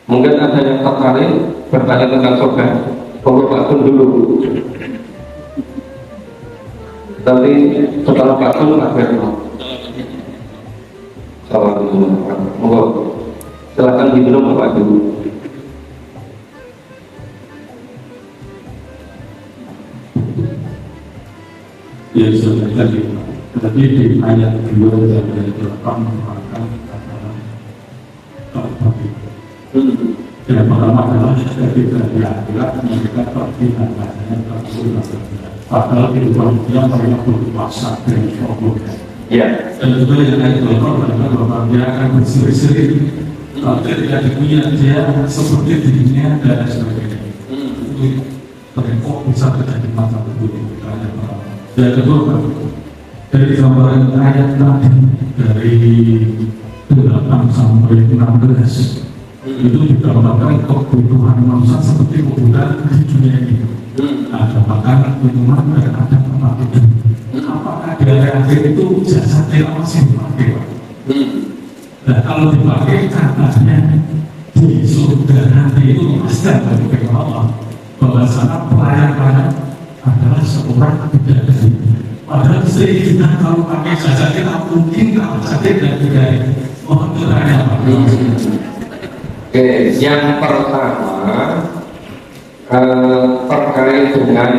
Mungkin ada yang tertarik bertanya tentang surga, monggo Pak Kun dulu. Tapi setelah Pak Kun Pak Berno. Assalamualaikum. Monggo silakan diminum Bapak dulu. Ya sudah tadi di ayat 2 dan ayat 8 merupakan yang pertama adalah ketika di akhirat mereka terlihat adanya tersurat padahal kehidupan dia mereka berpuasa dengan Allah. Ya. Dan juga yang ayat 8 adalah bahwa dia akan berseri-seri ketika di dunia dia seperti dirinya dan sebagainya. Itu kok bisa terjadi macam itu. Yang kedua, dari gambaran ayat tadi dari 8 sampai 16 itu digambarkan kebutuhan manusia seperti kebutuhan di dunia ini. Ada makan, minuman, dan ada tempat tidur. Apakah di akhir itu jasa kita masih dipakai? Nah, kalau dipakai katanya di surga nanti itu pasti ada di Allah bahwa sana pelayan-pelayan adalah seorang bidadari. Padahal istri kita kalau pakai jasa kita mungkin kalau sakit dan bidadari. Mohon bertanya Pak. Oke, yang pertama terkait dengan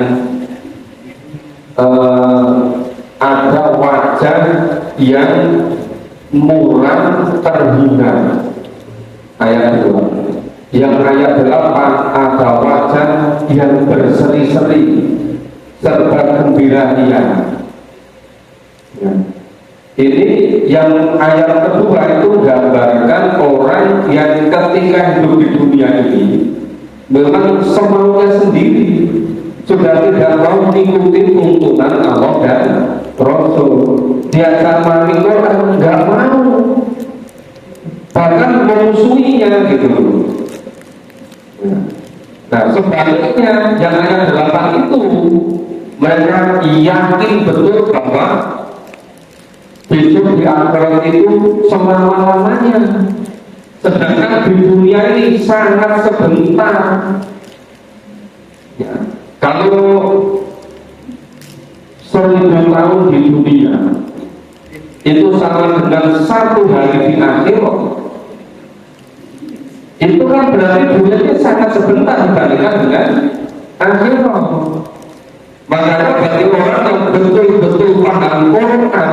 ada wajah yang murah terhina. Ayat 2. Yang ayat 8 ada wajah yang berseri-seri serta gembira ria. Ya. Ini yang ayat kedua itu gambarkan orang yang ketika hidup di dunia ini memang semaunya sendiri, sudah tidak mau mengikuti tuntunan Allah dan Rasul. Diajak mati orang nggak mau, bahkan memusuhinya gitu. Nah sebaliknya yang ayat 8 itu mereka yakin betul bahwa besok di akhirat itu selama-lamanya, sedangkan di dunia ini sangat sebentar. Ya, kalau 1000 tahun di dunia itu sama dengan 1 hari di akhirat, itu kan berarti dunia ini sangat sebentar dibandingkan dengan akhirat. Makanya bagi orang yang betul-betul paham Quran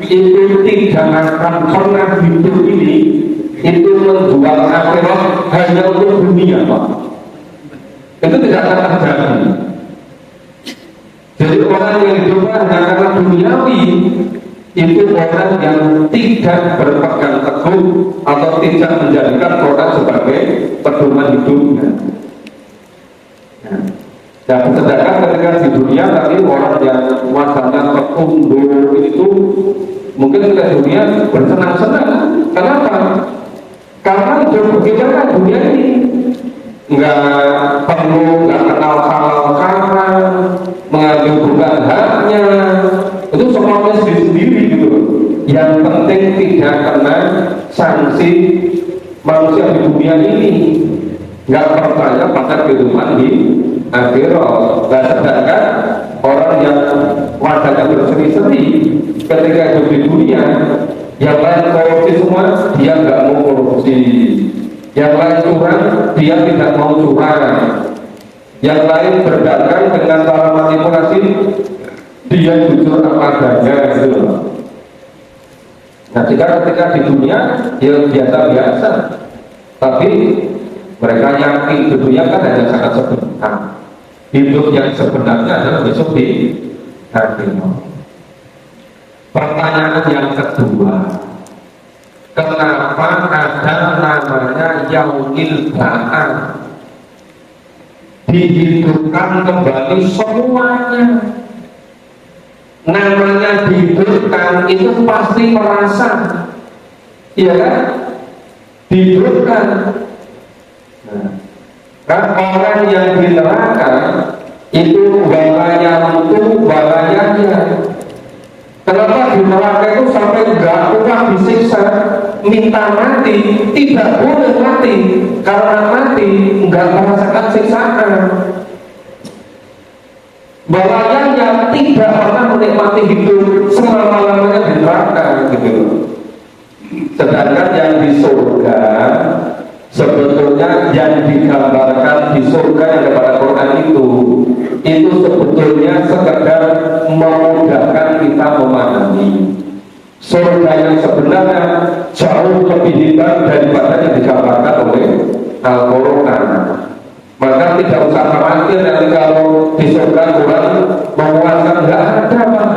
itu tidak akan pernah hidup ini itu menjual akhirat hanya untuk dunia, Pak. Itu tidak akan terjadi. Jadi orang yang hidup hanya karena duniawi itu orang yang tidak berpegang teguh atau tidak menjadikan Quran sebagai pedoman hidupnya. Dan sedangkan ketika di dunia tadi orang yang wajahnya tertunduk itu mungkin ke dunia bersenang-senang. Kenapa? Karena hidup begini dunia ini nggak perlu, nggak kenal halal haram, mengambil bukan haknya, itu semuanya sendiri-sendiri gitu. Yang penting tidak kena sanksi manusia di dunia ini, nggak percaya pada kehidupan di akhirat. Nah, sedangkan orang yang wajahnya berseri-seri ketika hidup di dunia, yang lain korupsi semua, dia nggak mau korupsi. Yang lain curang, dia tidak mau curang. Yang lain berdagang dengan cara manipulasi, dia jujur apa adanya gitu. Nah, ketika di dunia ya biasa-biasa, tapi mereka yakin dunia kan hanya sangat sebentar. Hidup yang sebenarnya adalah besok di akhirat. Pertanyaan yang kedua, kenapa ada namanya yaumil ba'ats? Dihidupkan kembali semuanya. Namanya dihidupkan itu pasti merasa, iya kan? Dihidupkan. Kan orang yang di neraka itu walanya untuk walanya. Kenapa di neraka itu sampai nggak kuat disiksa, minta mati, tidak boleh mati, karena mati nggak merasakan siksaan. Balayanya tidak pernah menikmati hidup selama-lamanya di neraka gitu. Sedangkan yang di surga, sebetulnya yang digambarkan di surga yang kepada Quran itu sebetulnya sekedar memudahkan kita memahami. Surga yang sebenarnya jauh lebih hebat daripada yang digambarkan oleh Al-Quran. Maka tidak usah khawatir nanti kalau di surga Quran memuaskan, nggak ada Pak.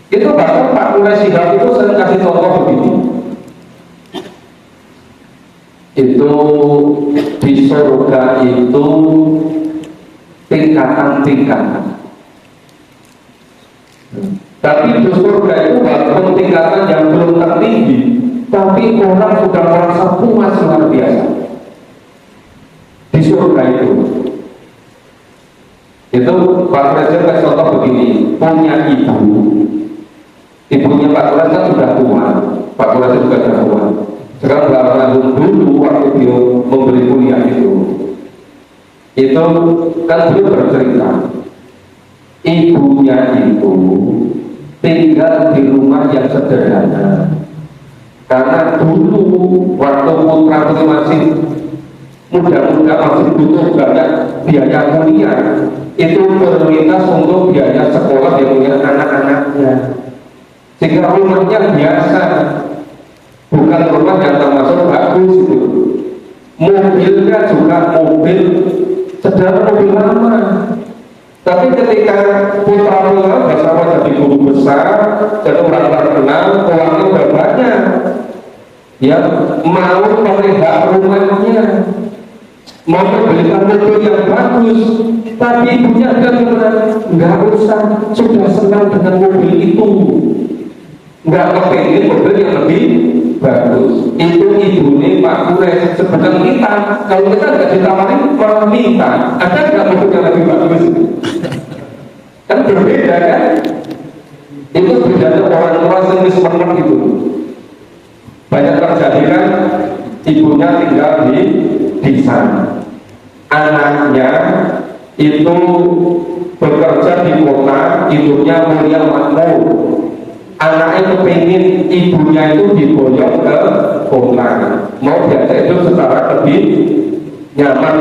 Itu bahkan Pak Quraisy itu sering kasih contoh begini. Itu di surga itu tingkatan-tingkatan. Tapi di surga itu walaupun tingkatan yang belum tertinggi, tapi orang sudah merasa puas luar biasa. Di surga itu Pak Presiden kasih contoh begini, punya ibunya Pak Presiden kan sudah tua, Pak Presiden juga sudah tua. Sekarang berlalu dulu waktu dia memberi kuliah itu kan beliau bercerita, ibunya itu tinggal di rumah yang sederhana, karena dulu waktu putra masih muda-muda masih butuh banyak biaya kuliah, itu prioritas untuk biaya sekolah yang punya anak-anaknya, sehingga rumahnya biasa, bukan rumah yang termasuk bagus itu. Mobilnya juga mobil sederhana, mobil lama. Tapi ketika putra bersama jadi guru besar, jadi orang terkenal, uangnya udah banyak, ya mau melihara rumahnya, mau membelikan mobil yang bagus, tapi ibunya nggak usah, sudah senang dengan mobil itu, nggak kepingin mobil yang lebih bagus. Itu ibunya Pak Quraisy. Sebenarnya kita, kalau kita nggak ditawarin malah minta, ada nggak mobil yang lebih bagus? Kan berbeda kan? Itu bedanya orang tua sendiri seperti itu. Banyak terjadi kan, ibunya tinggal di sana, anaknya itu bekerja di kota, hidupnya mulia makmur. Anaknya kepingin ibunya itu diboyong ke kota, mau biasa hidup secara lebih nyaman,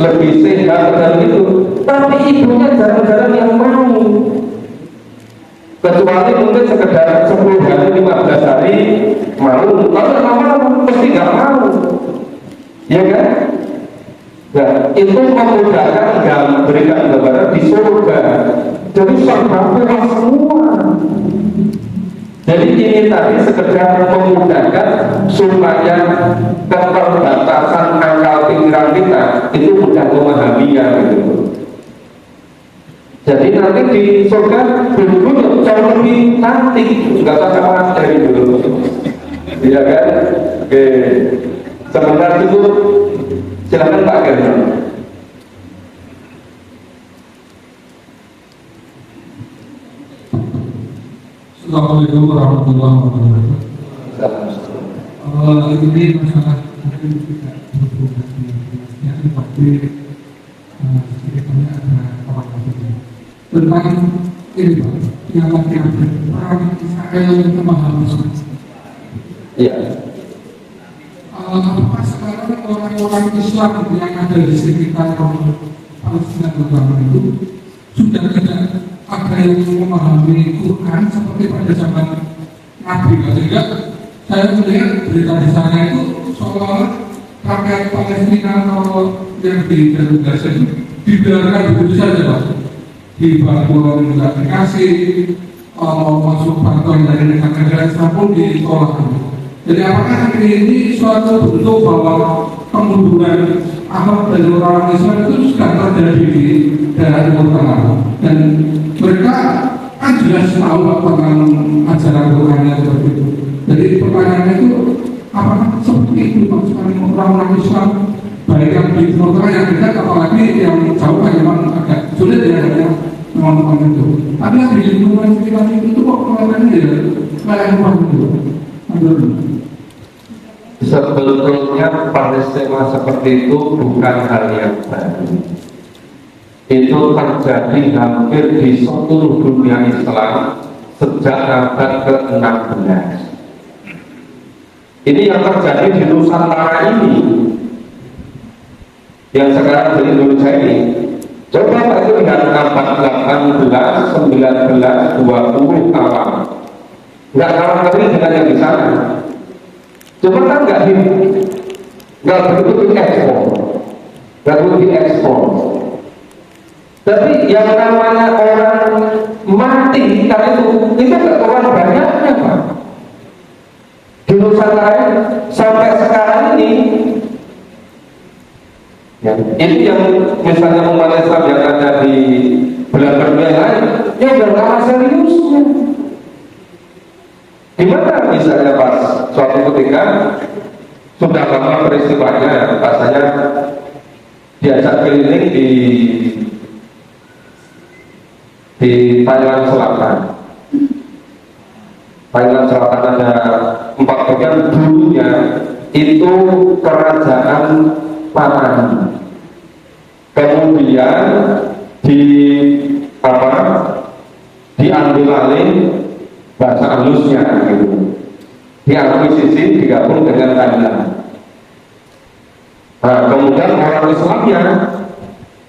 lebih sehat dan itu. Tapi ibunya jarang-jarang yang mau, kecuali mungkin sekedar 10 hari, 15 hari mau, kalau lama-lama mesti nggak mau, ya kan? Nah, itu memudahkan berikan gambaran di surga. Jadi serba puas semua. Jadi ini tadi sekedar memudahkan supaya keterbatasan akal pikiran kita itu mudah memahaminya gitu. Jadi nanti di surga dulu jauh lebih cantik, nggak usah khawatir dulu, iya kan? Oke, sebentar itu silakan Pak Gerno. Assalamualaikum warahmatullahi wabarakatuh. Ini masalah mungkin tidak berhubungan dengan tapi sedikit banyak ada kawan-kawan tentang ini Pak, yang lagi ada orang Israel yang memahami Islam. Iya. Apakah sekarang orang-orang Islam yang ada di sekitar Palestina terutama itu sudah tidak ada yang memahami Quran seperti pada zaman Nabi? Sehingga saya melihat berita di sana itu seolah rakyat Palestina atau yang di jalur Gaza itu dibiarkan begitu saja Pak, di bantuan nggak dikasih, masuk bantuan dari negara Islam pun ditolak. Jadi apakah ini suatu bentuk bahwa kemunduran akhlak dari orang Islam itu sudah terjadi di daerah Timur Tengah, dan mereka kan jelas tahu tentang ajaran Qurannya seperti itu. Jadi pertanyaannya itu apakah seperti itu maksudnya orang-orang Islam baik yang di Timur Tengah yang dekat, apalagi yang jauh kan memang agak sulit ya teman-teman itu. Tapi yang di lingkungan sekitar itu kok kelihatannya ya kayak rumah itu. Sebetulnya peristiwa seperti itu bukan hal yang baru. Itu terjadi hampir di seluruh dunia Islam sejak abad ke-16. Ini yang terjadi di Nusantara ini, yang sekarang di Indonesia ini. Coba kita lihat abad 18, 19, 20 awal. Nggak kalah kering dengan yang di sana. Cuma kan nggak begitu diekspor, nggak begitu diekspor. Tapi yang namanya orang mati karena itu nggak kalah banyaknya, Pak. Di Nusantara sampai sekarang ini. Ya, ini yang misalnya umat Islam yang ada di belahan dunia lain, ya udah kalah seriusnya. Gimana misalnya pas suatu ketika sudah lama peristiwanya, rasanya diajak keliling di Thailand Selatan. Thailand Selatan ada 4 bagian, dulunya itu kerajaan Patani. Kemudian diambil alih bahasa halusnya gitu. Diakuisisi digabung dengan Thailand. Nah, kemudian orang Islamnya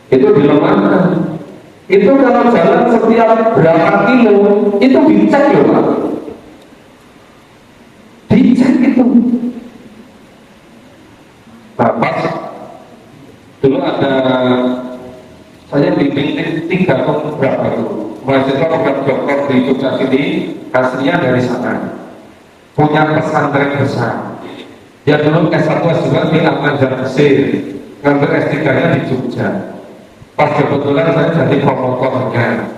itu dilemahkan. Itu kalau jalan setiap berapa kilo itu dicek loh, Pak. Dicek itu. Bapak dulu ada saya bimbing 3 berapa itu mahasiswa program doktor di Jogja sini, aslinya dari sana, punya pesantren besar. Dia dulu S1 S2 di Al-Azhar Mesir, ngambil S3 nya di Jogja. Pas kebetulan saya jadi promotornya,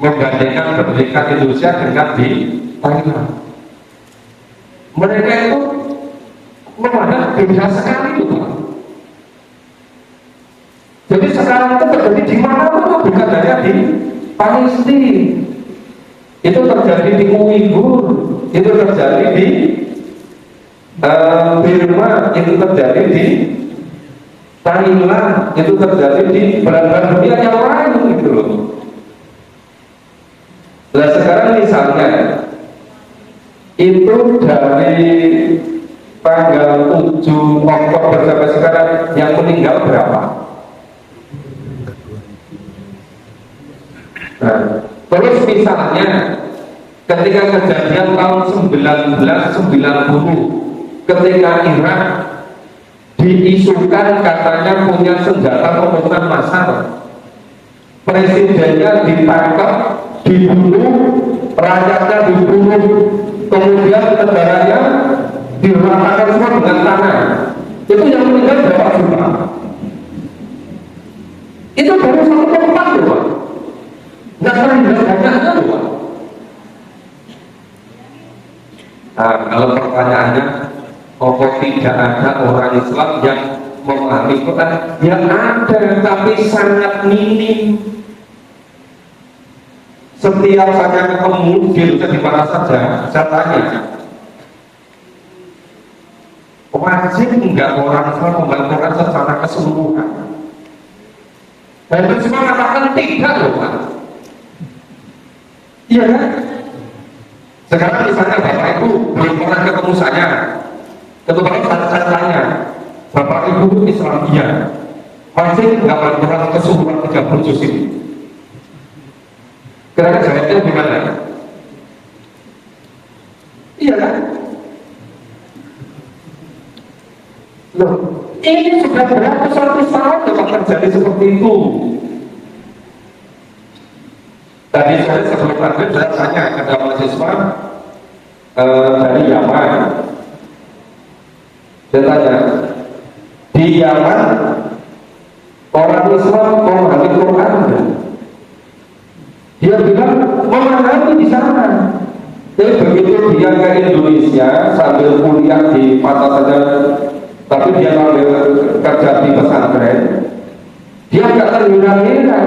menggandengkan pendidikan Indonesia dengan di Thailand. Mereka itu memandang beda sekali itu, Pak. Jadi sekarang itu terjadi di mana-mana, bukan hanya di Palestina. Itu terjadi di Uighur, itu terjadi di Burma, itu terjadi di Thailand, itu terjadi di belahan dunia yang lain gitu loh. Nah sekarang misalnya itu dari tanggal 7 Oktober sampai sekarang yang meninggal berapa? Nah, terus misalnya ketika kejadian tahun 1990 ketika Irak diisukan katanya punya senjata pembunuhan massal, presidennya ditangkap, dibunuh, rakyatnya dibunuh, kemudian negaranya diratakan semua dengan tanah. Itu yang meninggal berapa juta? Itu baru 1 tempat loh, Pak. Nggak terlihat banyaknya loh, Pak. Nah, kalau pertanyaannya, kok tidak ada orang Islam yang memahami Quran? Ya ada, tapi sangat minim. Setiap saya ketemu di mana saja, saya tanya, wajib enggak orang Islam membaca Quran secara keseluruhan? Dan semua mengatakan tidak loh, Pak. Iya kan? Sekarang misalnya Bapak Ibu belum pernah ketemu saya, saya tanya, Bapak Ibu Islam iya, wajib enggak baca Quran keseluruhan 30 juz ini? Kira-kira jawabnya gimana? Iya kan? Loh, ini sudah beratus-ratus tahun telah terjadi seperti itu. Tadi saya sebelum maghrib saya tanya kepada mahasiswa dari Yaman. Saya tanya, di Yaman orang Islam memahami Quran? Dia bilang memahami di sana. Tapi begitu dia ke Indonesia sambil kuliah di mata saja, tapi dia sambil kerja di pesantren, dia nggak terhina-hina.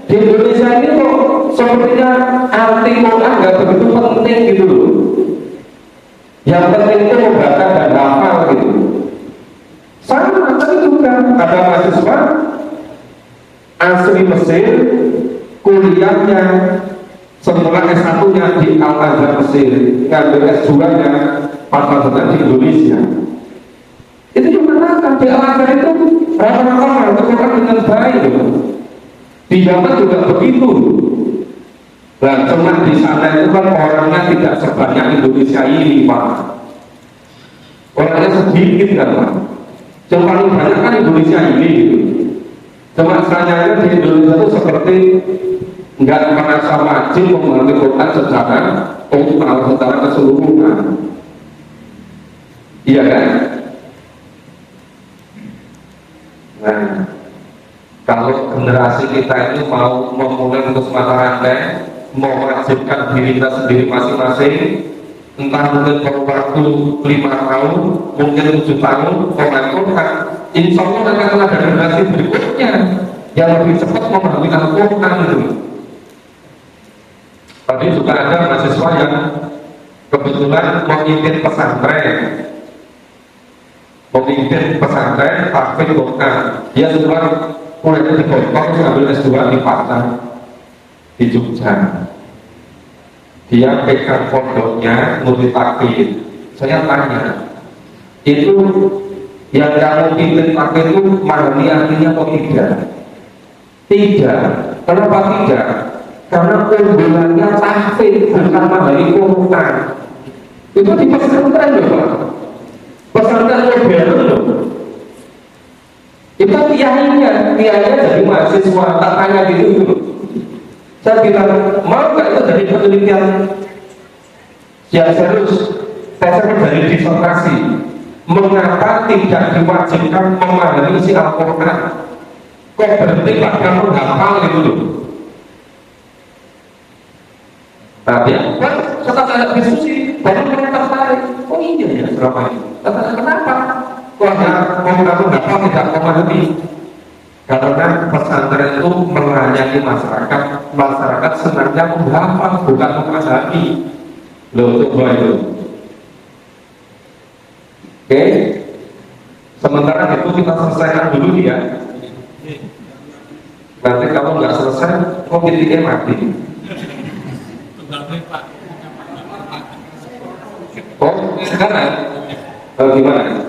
Di Indonesia ini kok sepertinya arti Quran nggak begitu penting gitu loh. Yang penting itu membaca dan hafal gitu. Sama tadi juga ada mahasiswa asli Mesir, kuliahnya semula S1-nya di Al-Azhar Mesir, ngambil S2-nya pas-pasan di Indonesia. Itu juga mengatakan di Al-Azhar itu rata-rata orang itu orang dengan baik loh. Di Yaman juga begitu. Dan cuma di sana itu kan orangnya tidak sebanyak Indonesia ini Pak. Orangnya sedikit kan Pak. Yang paling banyak kan Indonesia ini gitu. Cuma sayangnya di Indonesia itu seperti nggak merasa maju mengerti Quran secara total, secara keseluruhan. Iya kan? Nah, kalau generasi kita ini mau memulai untuk mata rantai, mau mewajibkan diri kita sendiri masing-masing, entah mungkin perlu waktu 5 tahun, mungkin 7 tahun, Quran, insya Allah akan ada generasi berikutnya yang lebih cepat memahami Al-Quran itu. Tadi juga ada mahasiswa yang kebetulan memimpin pesantren tahfiz Quran. Dia setelah kuliahnya di Bogor, ambil S2 di Padang, di Jogja. Dia pegang pondoknya murid tahfiz. Saya tanya, itu yang kamu pimpin tahfiz itu mahami artinya atau tidak? Tidak. Kenapa tidak? Karena keunggulannya tahfiz bukan mahami Quran. Itu di pesantren loh Pak. Pesantren modern loh. Itu kiainya jadi mahasiswa, tak tanya gitu. Saya bilang, mau nggak itu dari penelitian yang serius, saya dari disertasi, mengapa tidak diwajibkan memahami isi Al-Quran? Kok berhenti Pak kamu hafal gitu loh? Tapi kan setelah ada diskusi, baru mereka tertarik. Oh iya ya selama ini. Kenapa? Kok kamu hafal tidak memahami? Karena pesantren itu melayani masyarakat senangnya menghafal bukan memahami. Loh, coba itu. Oke, sementara itu kita selesaikan dulu ya. Nanti kalau nggak selesai, kok titiknya mati. Oh, sekarang gimana?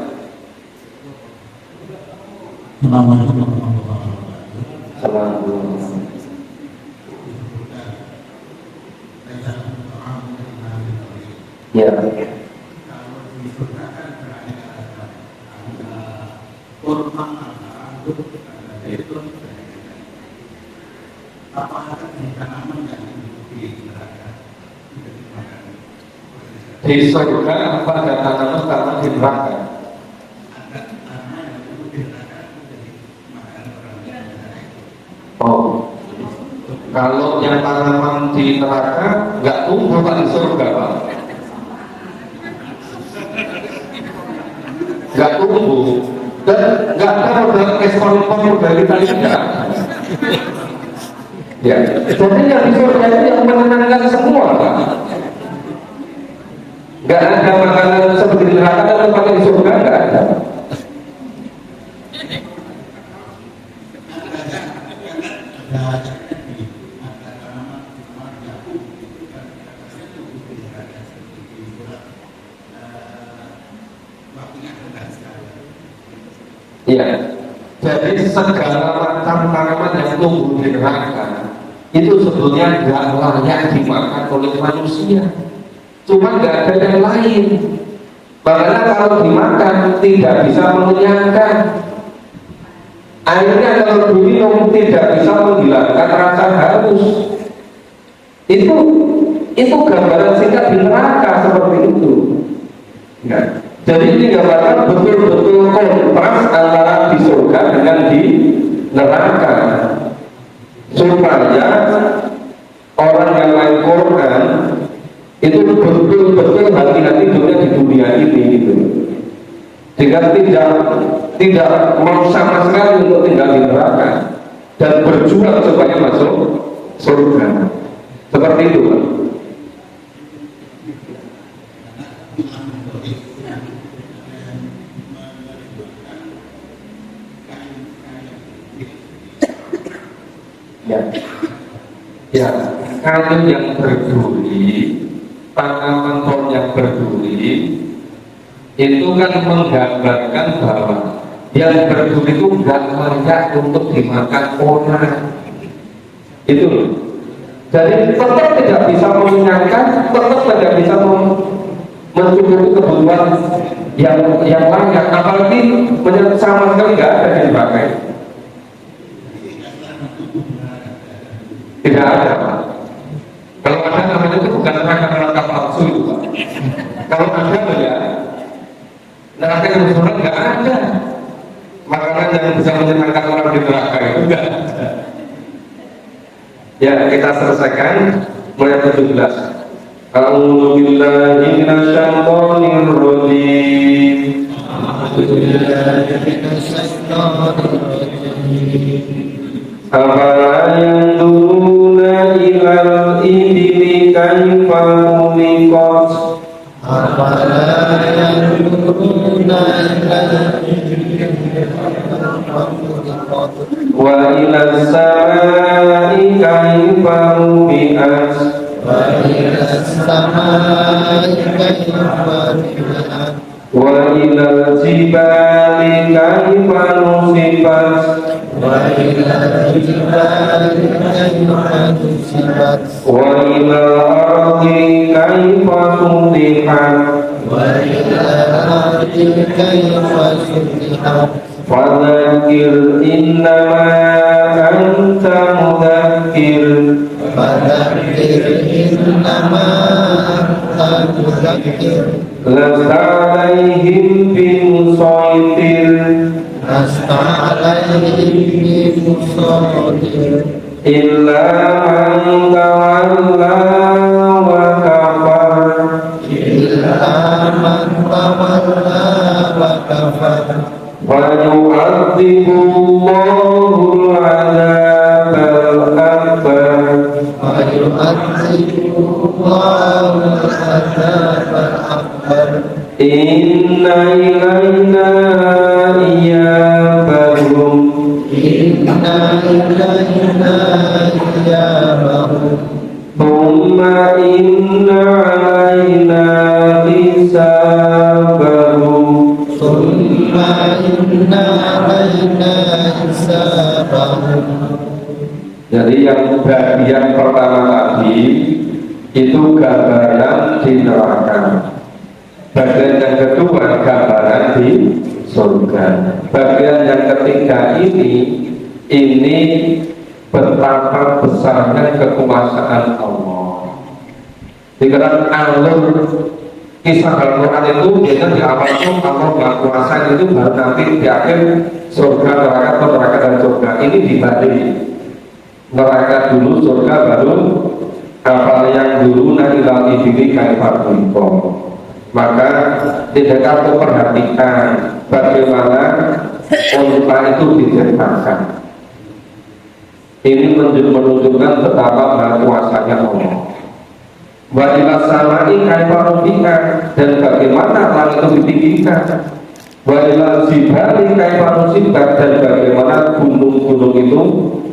Ya. Di surga apa ada tanaman di neraka? Oh, kalau yang tanaman di neraka nggak tumbuh Pak di surga Pak, nggak tumbuh dan nggak ada modal ekspor dari kita lihat. Ya, jadi yang di surga itu yang menenangkan semua Pak. Nggak ada makanan seperti di neraka dan tempat di surga nggak ada. Iya, jadi segala macam tanaman yang tumbuh di neraka itu sebetulnya nggak layak dimakan oleh manusia. Cuma nggak ada yang lain. Karena kalau dimakan tidak bisa mengenyangkan. Airnya kalau diminum tidak bisa menghilangkan rasa haus. Itu gambaran singkat di neraka seperti itu. Ya. Jadi ini gambaran betul-betul kontras antara di surga dengan di neraka. Supaya orang yang main Quran itu betul-betul hati-hati di dunia ini gitu. Sehingga tidak mau sama sekali untuk tinggal di neraka. dan berjuang supaya masuk surga. Seperti itu, Pak. Ya, kayu yang berduri, tanaman pohon yang berduri, itu kan menggambarkan bahwa yang berduri itu nggak layak untuk dimakan orang. Itu loh. Jadi tetap tidak bisa mengenyangkan, tetap tidak bisa mencukupi kebutuhan yang layak, apalagi sama sekali nggak ada yang dipakai. Tidak ada, Pak. Kalau ada namanya itu bukan neraka palsu itu, Pak. Kalau ada ya, neraka yang sebenarnya nggak ada. Makanan yang bisa menyenangkan orang di neraka itu enggak. Ya, kita selesaikan mulai 17. A'udzu billahi minasyaitonir rajim. Afala yanzuruna ilal ibili kaifa khuliqat Afala yanzuruna ilal ibili wa ilas samai kaifa rufi'at wa ilas samai kaifa rufi'at wa ilal jibali kaifa nusibat wa ilal jibali kaifa nusibat wa ilal ardi kaifa sutihat wa ilal ardi kaifa sutihat Fadzakir innama anta mudzakir Fadzakir innama anta mudzakir lasta alaihim bimusaitir lasta alaihim bimusaitir illa man tawalla wa kafar illa man tawalla wa kafar ويعذبه الله العذاب الأكبر ويعذبه الله العذاب الأكبر إن إلينا إيابهم إن إلينا إيابهم ثم إن علينا حسابهم ثم إن علينا حسابهم. Jadi yang bagian pertama tadi itu gambaran di neraka. Bagian yang kedua gambaran di surga. Bagian yang ketiga ini betapa besarnya kekuasaan Allah. Dikatakan alur kisah dalam Quran itu biasanya di awal itu Allah Maha Kuasa, itu baru nanti di akhir surga neraka atau neraka dan surga ini dibalik. Neraka dulu, surga baru. Kapal yang dulu ilal ibili kaifar kuliko. Maka tidak kamu perhatikan bagaimana unta itu diciptakan. Ini menunjukkan betapa maha kuasanya Allah. Wa ila samai kaifa rufi'at, dan bagaimana langit itu ditinggikan. Wa ila jibali kaifa nusibat, dan bagaimana gunung-gunung itu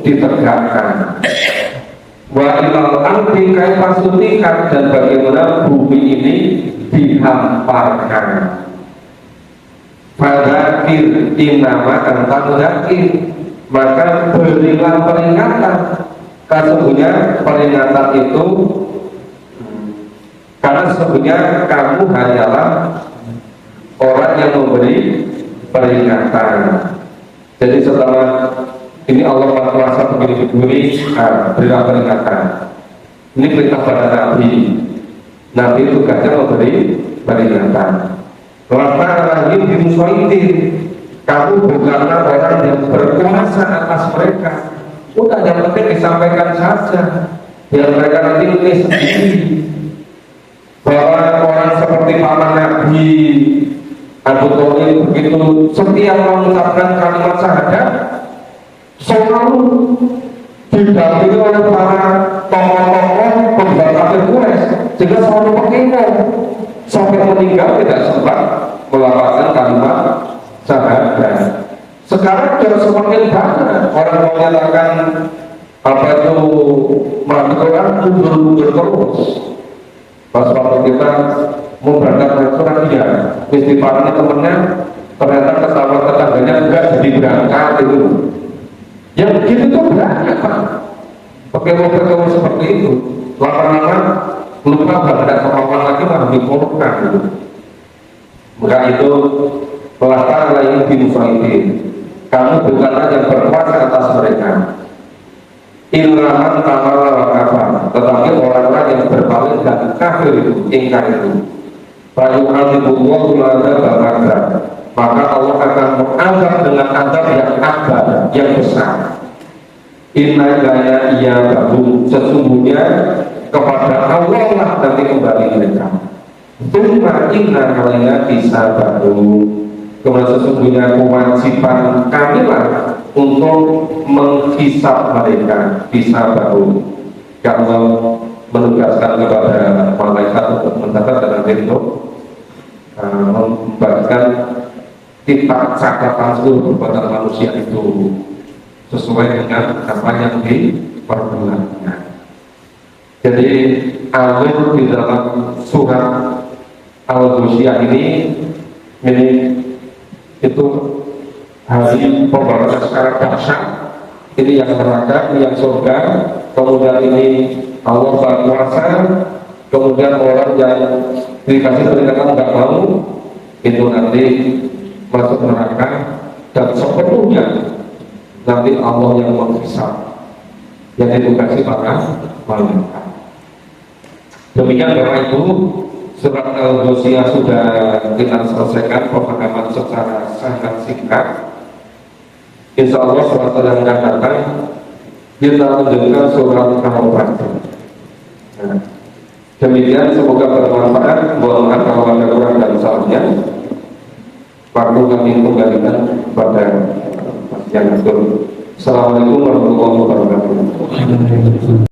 ditegakkan. Wa ilal ardi kaifa sutihat, dan bagaimana bumi ini dihamparkan. Fadzakir innama anta mudzakir, maka berilah peringatan. Sesungguhnya peringatan itu karena sesungguhnya kamu hanyalah orang yang memberi peringatan. Jadi setelah ini Allah Maha Kuasa begini, berilah peringatan. Ini perintah pada Nabi. Nabi tugasnya memberi peringatan. Lama lagi dimusaitir, kamu bukanlah orang yang berkuasa atas mereka. Udah, yang penting disampaikan saja, biar mereka nanti ini sendiri. Bahwa orang seperti paman Nabi Abu Thalib begitu setiap mengucapkan kalimat syahadat selalu didampingi oleh para tokoh-tokoh pembaca Quraisy, sehingga selalu mengingat sampai meninggal tidak sempat melafalkan kalimat syahadat. Sekarang sudah semakin banyak orang menyatakan apa itu melakukan mundur-mundur terus. Pas waktu kita mau berangkat restoran, ya istighfarnya temennya ternyata ketahuan tetangganya enggak jadi berangkat itu. Yang begitu tuh banyak Pak. Pakai seperti itu. Lama-lama lupa berangkat kemauan lagi malah dikorban. Maka itu pelakar lain bimufaidin. Kamu bukanlah yang berkuasa atas mereka. Ilhaman tamala wa kafar, tetapi orang-orang yang berpaling dan kafir itu, ingkar itu. Fayu'adzibullahu l'adzab, maka Allah akan mengazab dengan azab yang akbar, yang besar. Inna ilaya iya bahu, sesungguhnya kepada Allah lah nanti kembali mereka. Tuma inna alaiya bisa bahu, kemudian sesungguhnya kewajiban kami lah untuk menghisab mereka, bisa baru kalau menugaskan kepada malaikat untuk mencatat dan nanti untuk membagikan kitab catatan seluruh perbuatan manusia itu sesuai dengan apa yang diperbuatnya. Jadi alur di dalam surat Al-Ghasyiyah ini itu hari pembalasan secara dahsyat. Ini yang neraka, ini yang surga, kemudian ini Allah berkuasa, kemudian orang yang dikasih peringatan nggak mau itu nanti masuk neraka, dan sepenuhnya nanti Allah yang menghisab, yang ditugasi para malaikat. Demikian Bapak Ibu, surat Al-Ghasyiyah sudah kita selesaikan pemahaman secara sangat singkat. Insya Allah surat yang akan datang kita lanjutkan surat Al-Fatihah. Demikian, semoga bermanfaat. Mohon maaf kalau ada kurang dan salahnya. Waktu kami kembalikan pada yang betul. Assalamualaikum warahmatullahi wabarakatuh.